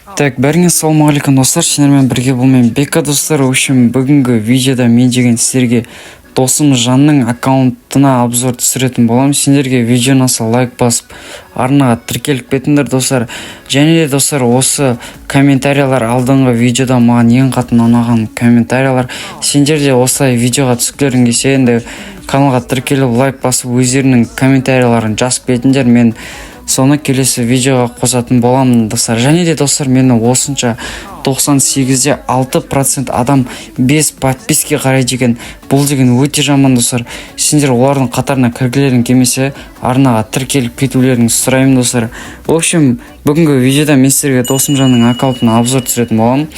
Так, бәріңе ассалаумағалейкум достар, сендермен бірге болмен Бека достар. В общем, бүгінгі видеода мен деген сіздерге досым Жанның аккаунтына обзор түсіретін боламын. Сендерге видеоны лайк басып, арнаға тіркеліп кетіңдер достар. Және де достар, осы комментариялар алдыңғы видеода маған ең қатты ұнаған комментариялар. Сендер де осылай видеоға түскілерің келсе, енді каналға тіркеліп лайк басып өздерінің комментарияларын жазып кетіңдер. Мен соны келесі видеоға қосатын боламын достар. Және де достар, мені осынша 98-де 6% адам 5 подписке қарайды екен. Бұл деген өте жаман достар. Сендер олардың қатарына кіргілерің келмесе, арнаға тіркеліп кетулерін сұраймын достар. В общем, бүгінгі видеода мен сіздерге досым Жанның аккаунтына обзор түсіретін боламын.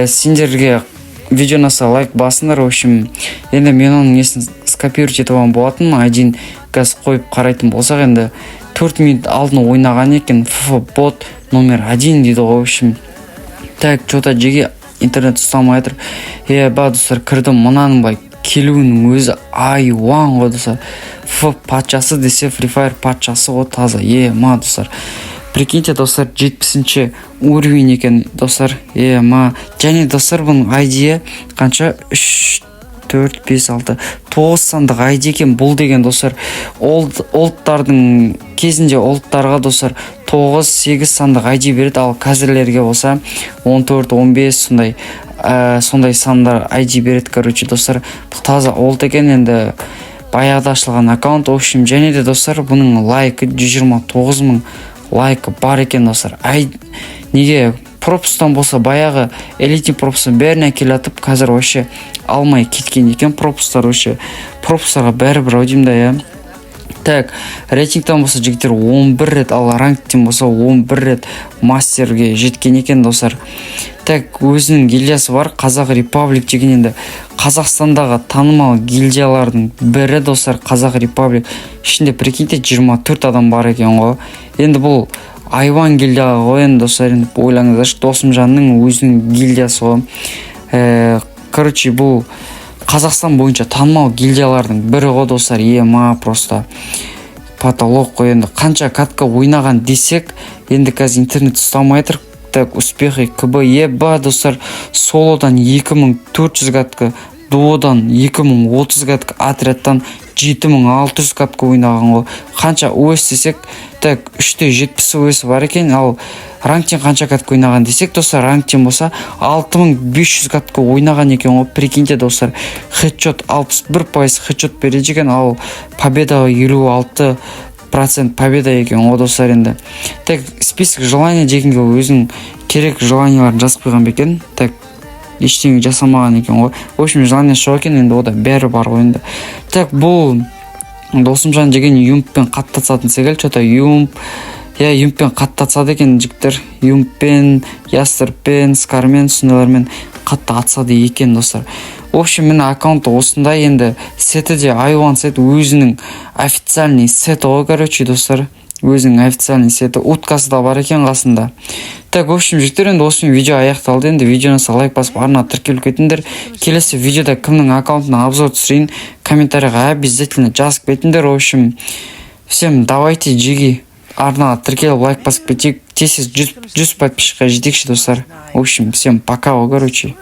Сендерге видеоны лайк басыңдар. В общем, енді мен оның несін скопировать етіп алған болатын. Айдин газ қойып қарайтын болсақ, енді 4 минут алдын ойнаған екен. бот номер 1 дейді ғой. В общем, так, что-то жеге интернет ұстамай жатыр. Ба достар, кірдім, мынаның бай келуінің өзі айуан ғой достар. Патшасы десе, Free Fire патшасы ғой таза. Ма достар, прикиньте достар, 70-ші уровень екен достар. Және достар, бұның ID қанша? 3, 4, 5, 6, 9 сандық ID екен. Бұл деген достар, олдтардың кезінде олдтарға достар 9-8 сандық ID береді, ал қазірлерге болса 14, 15 сондай сандар ID береді. Короче достар, бұл таза олд екен. Енді баяғыда ашылған аккаунт. В общем, және де достар, бұның лайкі 129 мың лайкі бар екен достар. Неге пропустан болса, баяғы элитный пропустан бәріне келатып, қазір вообще алмай кеткен екен пропустар. Пропустарға бәрібір аудимда. Так, рейтингтан болса жігіттер 11 рет, ал ранктен болса 11 рет мастерге жеткен екен достар. Так, өзінің гильдиясы бар, Қазақ Репаблик деген. Енді Қазақстандағы танымал гильдиялардың бірі достар, Қазақ Репаблик. Ішінде прикиньте 24 адам бар екен ғой. Енді бұл айван гильдия ғой енді достар. Енді ойлаңыздаршы, досым Жанның өзінің гильдиясы ғой. Короче, бұл Қазақстан бойынша танымал гильдиялардың бірі ғой достар. Просто потолок қой. Енді қанша катка ойнаған десек, енді қазір интернет ұстамай тұр. Так, успехи КБ. Ба достар, солодан 2400 катка, дуодан 2030 катка, отрядтан 7600 катка ойнаған ғой. Қанша ОС десек, так, 370 ОС бар екен. Ал ранктен қанша катка ойнаған десек достар, ранктен болса 6500 катка ойнаған екен ғой. Прикиньте достар, хедшот 61% хедшот береді екен, ал победа 56% победа екен ғой достар. Енді так, список желания дегенге өзінің керек желанияларын жазып қойған бекен. Так, ештеңе жасамаған екен ғой. В общем, желание жоқ екен, енді ода бәрі бар ғой енді. Так, бұл досым Жан деген юмппен қаттатсатын секілді. Что-то юмппен қаттатсады екен жігіттер. Юмппен, ястырппен, скармен, сондайлармен қатты атсады екен достар. В общем, мен аккаунты осындай. Енді сеті де айван сет, өзінің официальный сеті ғой, короче достар. Өзінің официальный сеті, уткасы да бар екен қасында. Так, в общем, жігіттер, енді осымен видео аяқталды. Енді видеоны лайк басып, арнаға тіркеліп кетіңдер. Келесі видеода кімнің аккаунтына обзор түсірейін, комментарийға обязательно жазып кетіңдер. В общем, всем давайте жиги арнаға тіркеліп лайк басып кетейік. Тез 100 подписчикқа жетекші достар. В общем, всем пока, короче.